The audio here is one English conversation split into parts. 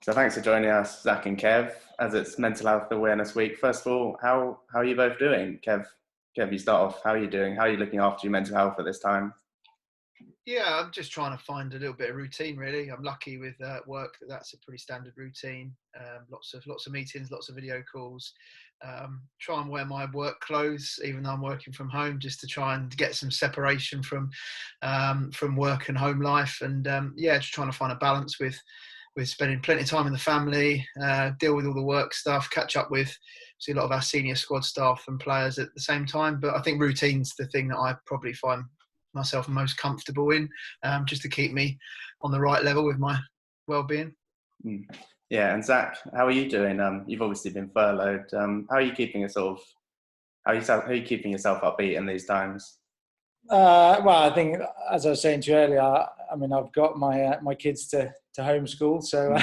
So thanks for joining us, Zach and Kev, as it's Mental Health Awareness Week. First of all, how are you both doing? Kev, you start off. How are you doing? How are you looking after your mental health at this time? Yeah, I'm just trying to find a little bit of routine. Really, I'm lucky with work that's a pretty standard routine. Lots of meetings, lots of video calls. Try and wear my work clothes, even though I'm working from home, just to try and get some separation from work and home life. And yeah, just trying to find a balance with spending plenty of time in the family, deal with all the work stuff, catch up with see a lot of our senior squad staff and players at the same time. But I think routine's the thing that I probably find myself most comfortable in, just to keep me on the right level with my well-being. Yeah, and Zach, how are you doing? You've obviously been furloughed. How are you keeping how are you keeping yourself upbeat in these times? Well, I think, as I was saying to you earlier, I mean, I've got my kids to homeschool, so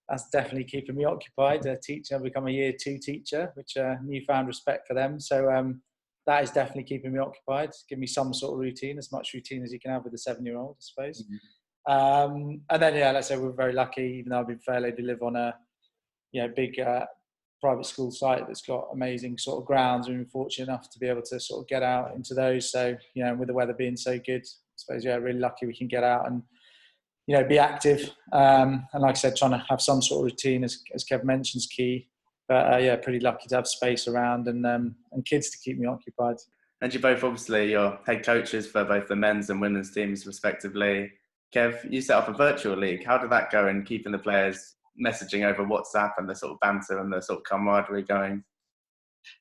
that's definitely keeping me occupied. I've become a year 2 teacher, which newfound respect for them. So that is definitely keeping me occupied. Give me some sort of routine, as much routine as you can have with a 7-year-old, I suppose. And then, yeah, let's say we're very lucky, even though I've been furloughed, to live on a big private school site that's got amazing sort of grounds. We've been fortunate enough to be able to sort of get out into those. So, with the weather being so good, I suppose, really lucky we can get out and, be active. And like I said, trying to have some sort of routine, as Kev mentioned, is key. But pretty lucky to have space around and kids to keep me occupied. And you're both obviously your head coaches for both the men's and women's teams respectively. Kev, you set up a virtual league. How did that go in keeping the players messaging over WhatsApp and the sort of banter and the sort of camaraderie going?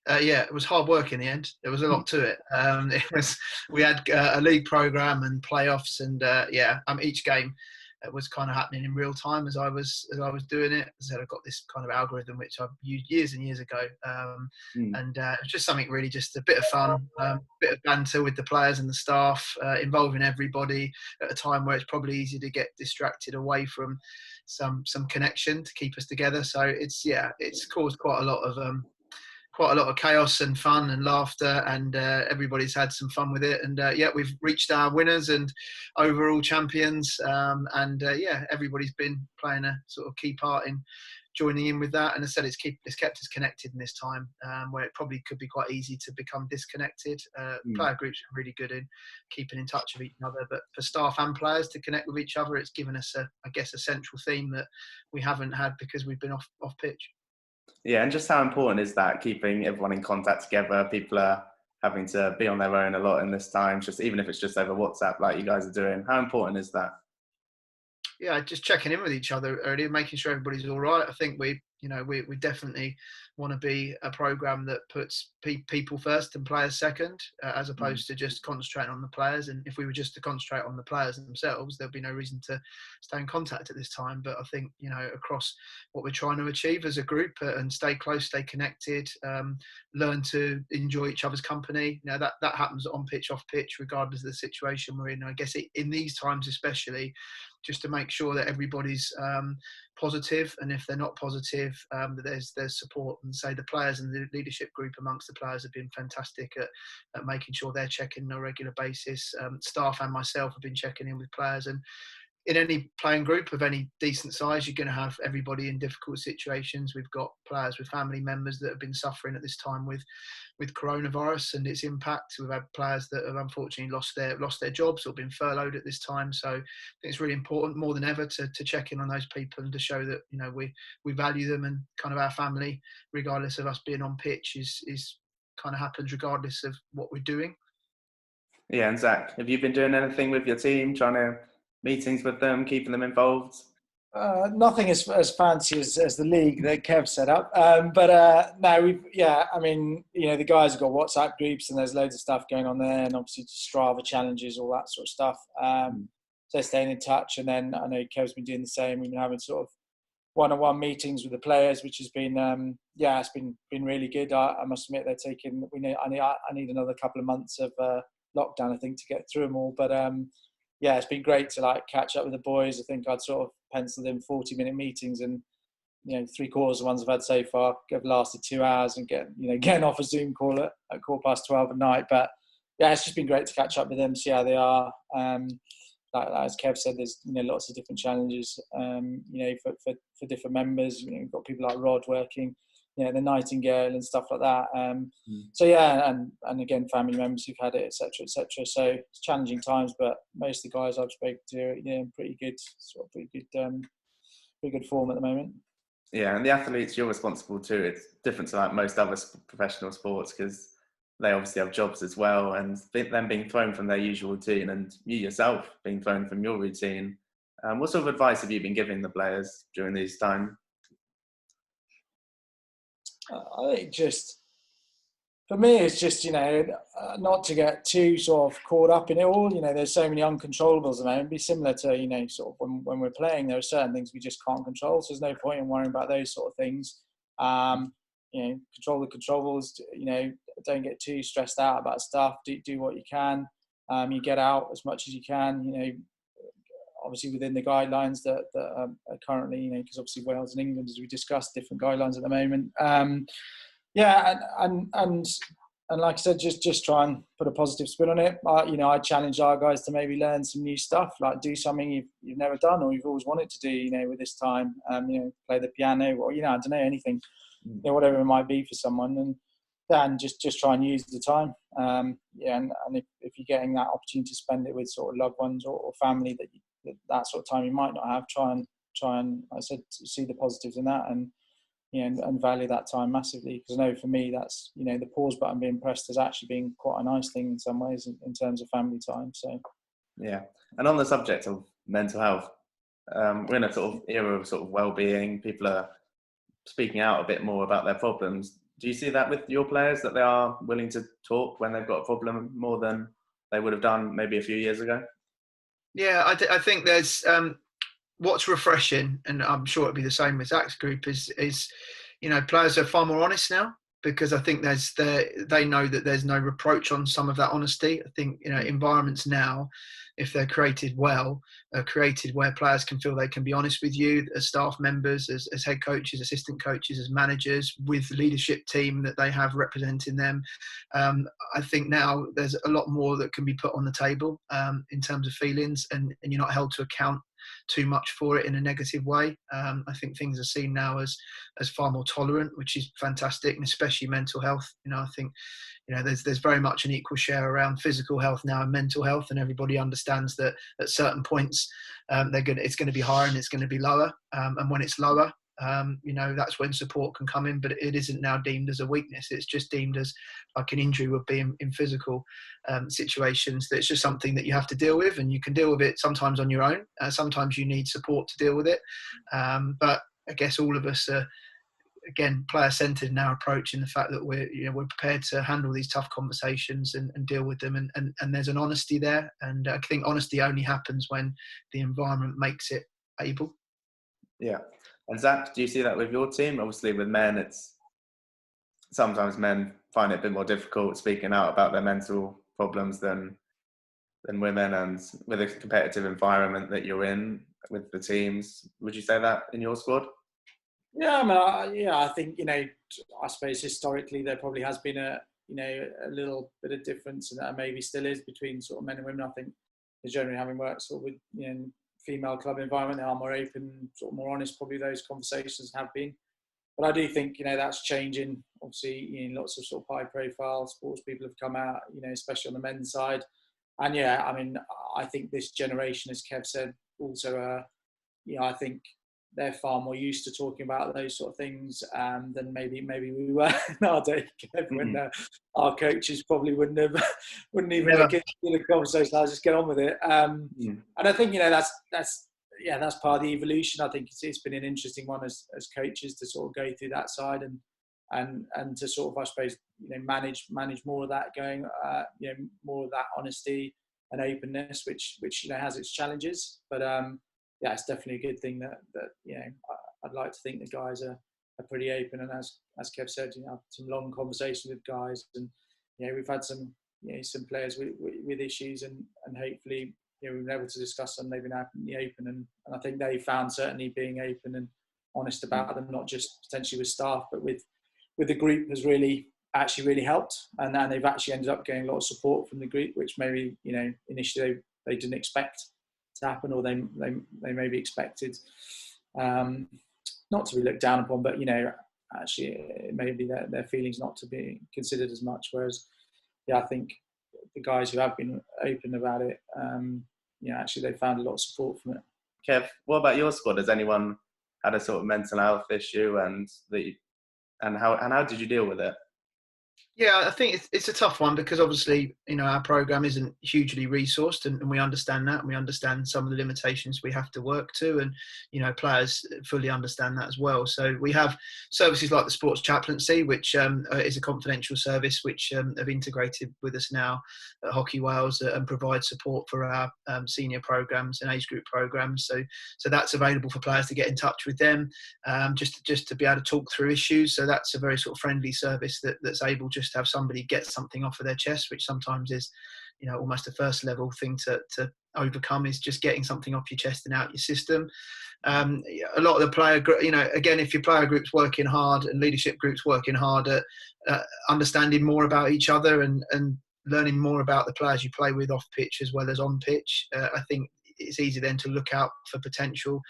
Yeah, it was hard work in the end. There was a lot to it. We had a league program and playoffs, and each game was kind of happening in real time as I was doing it. As I said, I got this kind of algorithm which I've used years and years ago, and it was just something really, just a bit of fun, bit of banter with the players and the staff, involving everybody at a time where it's probably easy to get distracted away from some connection to keep us together. So it's caused quite a lot of chaos and fun and laughter, and everybody's had some fun with it. And we've reached our winners and overall champions. Everybody's been playing a sort of key part in joining in with that. And as I said, it's kept us connected in this time, where it probably could be quite easy to become disconnected. Player groups are really good in keeping in touch with each other, but for staff and players to connect with each other, it's given us a central theme that we haven't had because we've been off pitch. Yeah, and just how important is that, keeping everyone in contact together? People are having to be on their own a lot in this time, just even if it's just over WhatsApp like you guys are doing. How important is that? Yeah, just checking in with each other earlier, making sure everybody's all right. I think we definitely want to be a program that puts people first and players second, as opposed to just concentrating on the players. And if we were just to concentrate on the players themselves, there'd be no reason to stay in contact at this time. But I think, across what we're trying to achieve as a group, and stay close, stay connected, learn to enjoy each other's company. That happens on pitch, off pitch, regardless of the situation we're in. I guess in these times especially, just to make sure that everybody's positive, and if they're not positive, that there's support. And say the players and the leadership group amongst the players have been fantastic at making sure they're checking on a regular basis. Staff and myself have been checking in with players, and in any playing group of any decent size, you're going to have everybody in difficult situations. We've got players with family members that have been suffering at this time with coronavirus and its impact. We've had players that have unfortunately lost their jobs or been furloughed at this time. So I think it's really important, more than ever, to check in on those people and to show that we value them, and kind of our family, regardless of us being on pitch, is kind of happens regardless of what we're doing. Yeah, and Zach, have you been doing anything with your team, trying to meetings with them, keeping them involved? Nothing as fancy as the league that Kev set up. No, the guys have got WhatsApp groups and there's loads of stuff going on there, and obviously Strava challenges, all that sort of stuff. So staying in touch, and then I know Kev's been doing the same. We've been having sort of one-on-one meetings with the players, which has been, it's been really good. I must admit I need another couple of months of lockdown, I think, to get through them all. But it's been great to catch up with the boys. I think I'd sort of penciled in 40-minute meetings, and 3/4 of the ones I've had so far have lasted 2 hours, and getting off a Zoom call at 12:15 at night. But it's just been great to catch up with them, see how they are. as Kev said, there's lots of different challenges. For different members, you've got people like Rod working, the Nightingale and stuff like that. So yeah, and again, family members who've had it, etc., etc. So it's challenging times, but most of the guys I've spoken to, in pretty good form at the moment. Yeah, and the athletes you're responsible to, it's different to like most other professional sports because they obviously have jobs as well, and them being thrown from their usual routine, and you yourself being thrown from your routine. What sort of advice have you been giving the players during these times? I think for me, it's just, not to get too sort of caught up in it all. There's so many uncontrollables at the moment. It'd be similar to, sort of when we're playing, there are certain things we just can't control. So there's no point in worrying about those sort of things. Control the controllables, don't get too stressed out about stuff. Do what you can. You get out as much as you can, obviously within the guidelines that are currently, because obviously Wales and England, as we discussed, different guidelines at the moment. And like I said, just try and put a positive spin on it. I challenge our guys to maybe learn some new stuff, like do something you've never done or you've always wanted to do, with this time. Play the piano or, I don't know, anything, whatever it might be for someone. And then just try and use the time. And if you're getting that opportunity to spend it with sort of loved ones or family that sort of time you might not have, try and like I said, see the positives in that and value that time massively. Because I know for me, that's, the pause button being pressed has actually been quite a nice thing in some ways in terms of family time. So, yeah. And on the subject of mental health, we're in a sort of era of sort of well-being. People are speaking out a bit more about their problems. Do you see that with your players, that they are willing to talk when they've got a problem more than they would have done maybe a few years ago? Yeah, I think there's what's refreshing, and I'm sure it'll be the same with Zak's group, is players are far more honest now, because I think they know that there's no reproach on some of that honesty. I think environments now, if they're created well, are created where players can feel they can be honest with you as staff members, as head coaches, assistant coaches, as managers, with the leadership team that they have representing them. I think now there's a lot more that can be put on the table in terms of feelings, and you're not held to account too much for it in a negative way. I think things are seen now as far more tolerant, which is fantastic, and especially mental health. I think there's very much an equal share around physical health now and mental health, and everybody understands that at certain points it's going to be higher and it's going to be lower, and when it's lower, that's when support can come in. But it isn't now deemed as a weakness. It's just deemed as like an injury would be in physical situations. That it's just something that you have to deal with, and you can deal with it sometimes on your own. Sometimes you need support to deal with it. But I guess all of us are, again, player-centered in our approach, in the fact that we're prepared to handle these tough conversations and deal with them, and there's an honesty there. And I think honesty only happens when the environment makes it able. Yeah. And Zak, do you see that with your team? Obviously with men, it's sometimes men find it a bit more difficult speaking out about their mental problems than women, and with a competitive environment that you're in with the teams. Would you say that in your squad? Yeah, I think, I suppose historically there probably has been a little bit of difference, and that maybe still is, between sort of men and women. I think generally, having worked sort of with female club environment, they are more open, sort of more honest, probably those conversations have been. But I do think, that's changing. Obviously, lots of sort of high profile sports people have come out, especially on the men's side. And yeah, I think this generation, as Kev said, also, I think they're far more used to talking about those sort of things than maybe we were in our day, Kev, when our coaches probably wouldn't even look into the conversation. I'll just get on with it. And I think that's part of the evolution. I think it's been an interesting one as coaches to sort of go through that side and to sort of, I suppose, manage more of that going, more of that honesty and openness, which has its challenges, but yeah, it's definitely a good thing that I'd like to think the guys are pretty open, and as Kev said, I've some long conversations with guys, and we've had some players with issues, and hopefully we've been able to discuss them. They've been out in the open, and I think they found certainly being open and honest about them, not just potentially with staff, but with the group, has really helped, and they've actually ended up getting a lot of support from the group, which maybe initially they didn't expect. to happen, or they may be expected not to be looked down upon, but actually it may be their feelings not to be considered as much. Whereas, I think the guys who have been open about it, actually they found a lot of support from it. Kev, what about your squad? Has anyone had a sort of mental health issue, and how did you deal with it? Yeah, I think it's a tough one because obviously, our program isn't hugely resourced, and we understand that, and we understand some of the limitations we have to work to, and players fully understand that as well. So we have services like the sports chaplaincy, which is a confidential service which have integrated with us now at Hockey Wales and provide support for our senior programs and age group programs. So that's available for players to get in touch with them, just to be able to talk through issues. So that's a very sort of friendly service that's able just to have somebody get something off of their chest, which sometimes is, almost a first level thing to overcome, is just getting something off your chest and out your system. A lot of the player, again, if your player group's working hard and leadership group's working hard at understanding more about each other and learning more about the players you play with off pitch as well as on pitch, I think it's easy then to look out for potential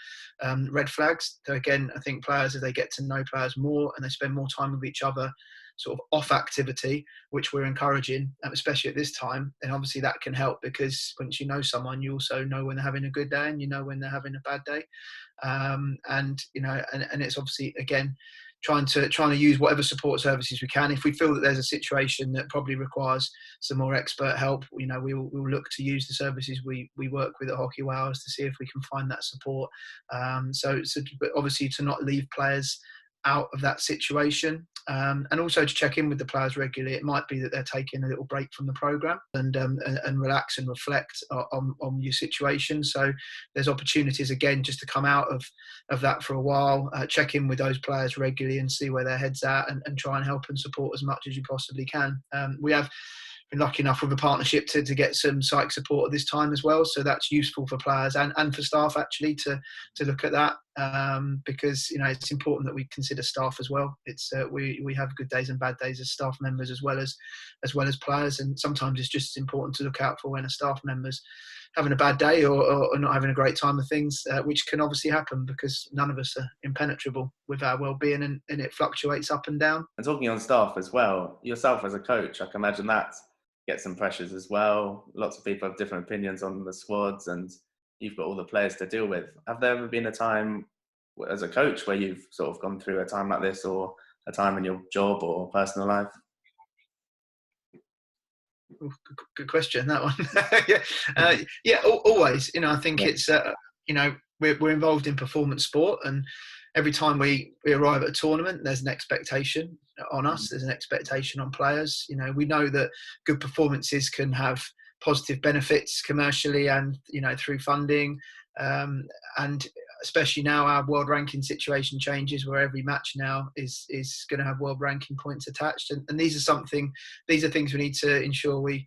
red flags. So again, I think players, as they get to know players more and they spend more time with each other, sort of off activity, which we're encouraging, especially at this time, and obviously that can help, because once you know someone, you also know when they're having a good day and when they're having a bad day, and it's obviously, again, trying to use whatever support services we can. If we feel that there's a situation that probably requires some more expert help, we'll look to use the services we work with at Hockey Wales to see if we can find that support. But obviously to not leave players out of that situation, and also to check in with the players regularly. It might be that they're taking a little break from the programme and relax and reflect on your situation. So there's opportunities, again, just to come out of that for a while, check in with those players regularly and see where their head's at, and try and help and support as much as you possibly can. We have been lucky enough with a partnership to get some psych support at this time as well, so that's useful for players and for staff actually to look at that, because it's important that we consider staff as well. It's we have good days and bad days as staff members as well as players, and sometimes it's just as important to look out for when a staff member's having a bad day or not having a great time of things, which can obviously happen because none of us are impenetrable with our well-being, and it fluctuates up and down. And talking on staff as well, yourself as a coach, I can imagine that gets some pressures as well. Lots of people have different opinions on the squads, and you've got all the players to deal with. Have there ever been a time as a coach where you've sort of gone through a time like this, or a time in your job or personal life? Good question, that one. Yeah, always. I think it's we're involved in performance sport, and every time we arrive at a tournament, there's an expectation on us. There's an expectation on players. We know that good performances can have positive benefits commercially and through funding, and especially now our world ranking situation changes, where every match now is going to have world ranking points attached, and these are things we need to ensure we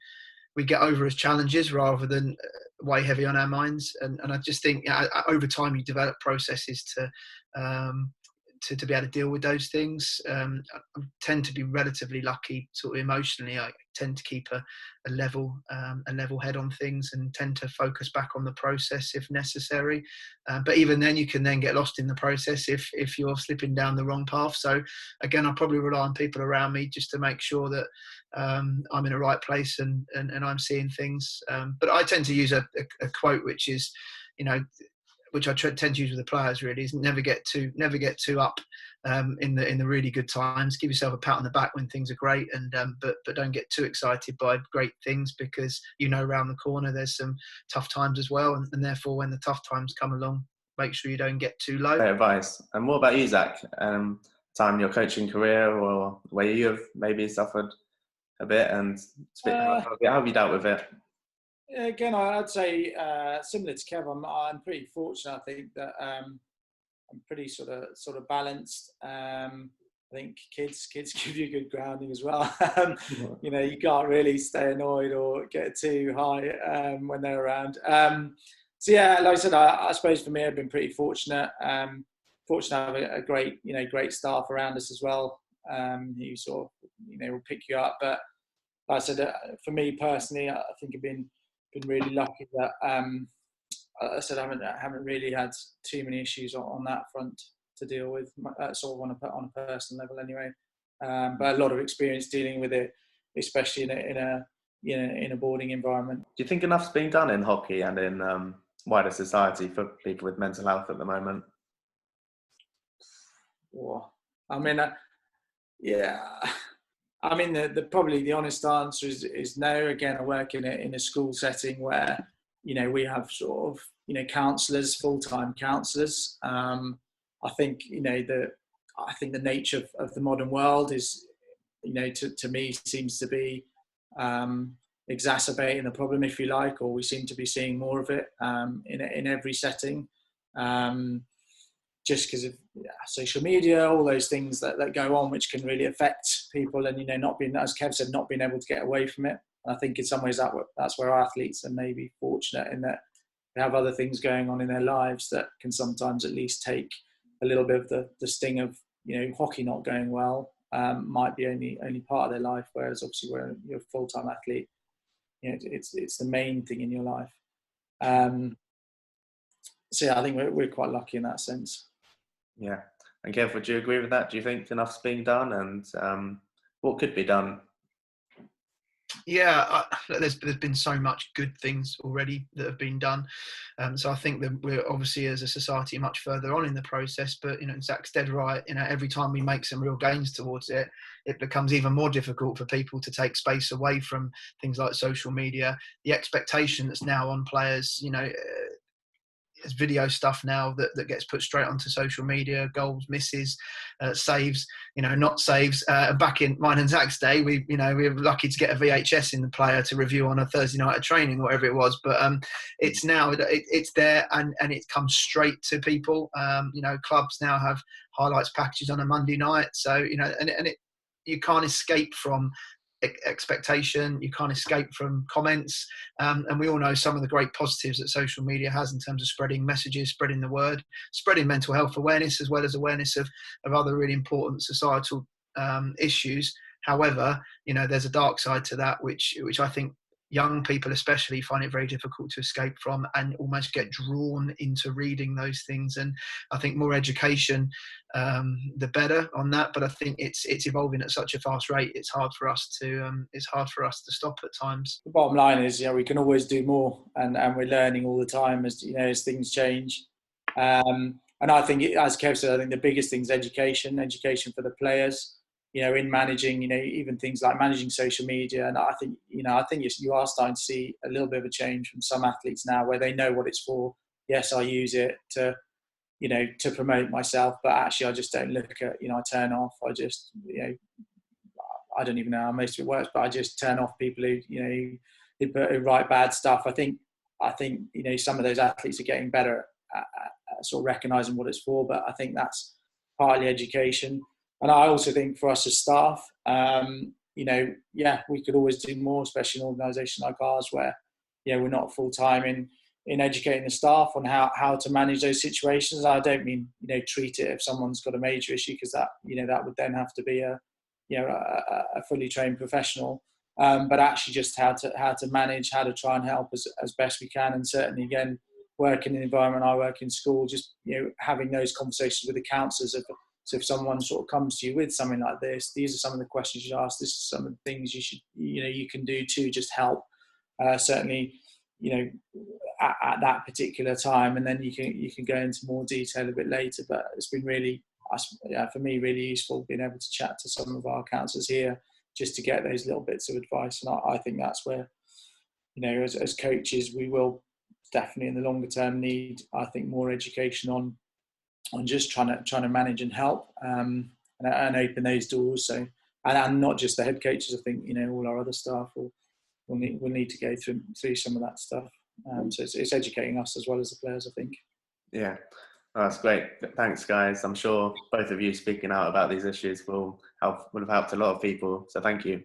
get over as challenges rather than weigh heavy on our minds. And I just think over time you develop processes to be able to deal with those things. I tend to be relatively lucky sort of emotionally. I tend to keep a level head on things and tend to focus back on the process if necessary. But even then, you can then get lost in the process if you're slipping down the wrong path. So again, I'll probably rely on people around me just to make sure that I'm in the right place and I'm seeing things. But I tend to use a quote which is, which I tend to use with the players really, is never get too up in the really good times. Give yourself a pat on the back when things are great, and but don't get too excited by great things, because around the corner there's some tough times as well, and therefore when the tough times come along, make sure you don't get too low. Great advice. And what about you, Zak? Time in your coaching career, or where you have maybe suffered a bit, and how have you dealt with it? Again, I'd say similar to Kev, I'm pretty fortunate. I think that I'm pretty sort of balanced. I think kids give you good grounding as well. You can't really stay annoyed or get too high when they're around. So yeah, like I said, I suppose for me, I've been pretty fortunate. Fortunate to have a great staff around us as well, who sort of will pick you up. But like I said, for me personally, I think I've been really lucky that I said I haven't really had too many issues on that front to deal with, sort of on a personal level anyway. But a lot of experience dealing with it, especially in a boarding environment. Do you think enough's being done in hockey and in wider society for people with mental health at the moment? Well, I mean, yeah. I mean, probably the honest answer is no. Again, I work in a school setting where, we have sort of, counsellors, full-time counsellors. I think, the nature of the modern world is, to me seems to be exacerbating the problem, if you like, or we seem to be seeing more of it in every setting. Just because of social media, all those things that go on, which can really affect people, and not being, as Kev said, not being able to get away from it. And I think in some ways that's where athletes are maybe fortunate in that they have other things going on in their lives that can sometimes at least take a little bit of the sting of hockey not going well. Might be only part of their life, whereas obviously when you're a full-time athlete, it's the main thing in your life. So yeah, I think we're quite lucky in that sense. Yeah. And Kev, would you agree with that? Do you think enough's being done, and what could be done? Yeah, there's been so much good things already that have been done. So I think that we're obviously as a society much further on in the process, but Zak's dead right. Every time we make some real gains towards it, it becomes even more difficult for people to take space away from things like social media. The expectation that's now on players, there's video stuff now that gets put straight onto social media, goals, misses, saves, not saves. Back in mine and Zak's day, we were lucky to get a VHS in the player to review on a Thursday night of training, whatever it was. But it's now, it's there and it comes straight to people. Clubs now have highlights packages on a Monday night. So, you can't escape from expectation, you can't escape from comments, and we all know some of the great positives that social media has in terms of spreading messages, spreading the word, spreading mental health awareness, as well as awareness of other really important societal issues. However, there's a dark side to that, which I think young people especially find it very difficult to escape from and almost get drawn into reading those things. And I think more education, the better on that. But I think it's evolving at such a fast rate. It's hard for us to stop at times. The bottom line is, we can always do more, and we're learning all the time as things change. And I think, as Kev said, I think the biggest thing is education for the players. In managing, even things like managing social media. And I think you are starting to see a little bit of a change from some athletes now where they know what it's for. Yes, I use it to promote myself, but actually I just don't look at, I turn off. I just, I don't even know how most of it works, but I just turn off people who write bad stuff. I think, some of those athletes are getting better at sort of recognising what it's for, but I think that's partly education. And I also think for us as staff, we could always do more, especially in an organisation like ours where, we're not full-time in educating the staff on how to manage those situations. I don't mean, treat it if someone's got a major issue, because that, that would then have to be a fully trained professional. But actually just how to manage, how to try and help as best we can. And certainly, again, working in the environment I work in school, just, having those conversations with the counsellors of, so if someone sort of comes to you with something like this, these are some of the questions you ask. This is some of the things you should, you can do to just help. Certainly, at that particular time, and then you can go into more detail a bit later. But it's been really, for me, really useful being able to chat to some of our counsellors here just to get those little bits of advice. And I think that's where, as coaches, we will definitely in the longer term need, I think, more education on just trying to manage and help and open those doors. So and not just the head coaches. I think all our other staff will need to go through some of that stuff. So it's educating us as well as the players, I think. Yeah, that's great. Thanks, guys. I'm sure both of you speaking out about these issues will have helped a lot of people. So thank you.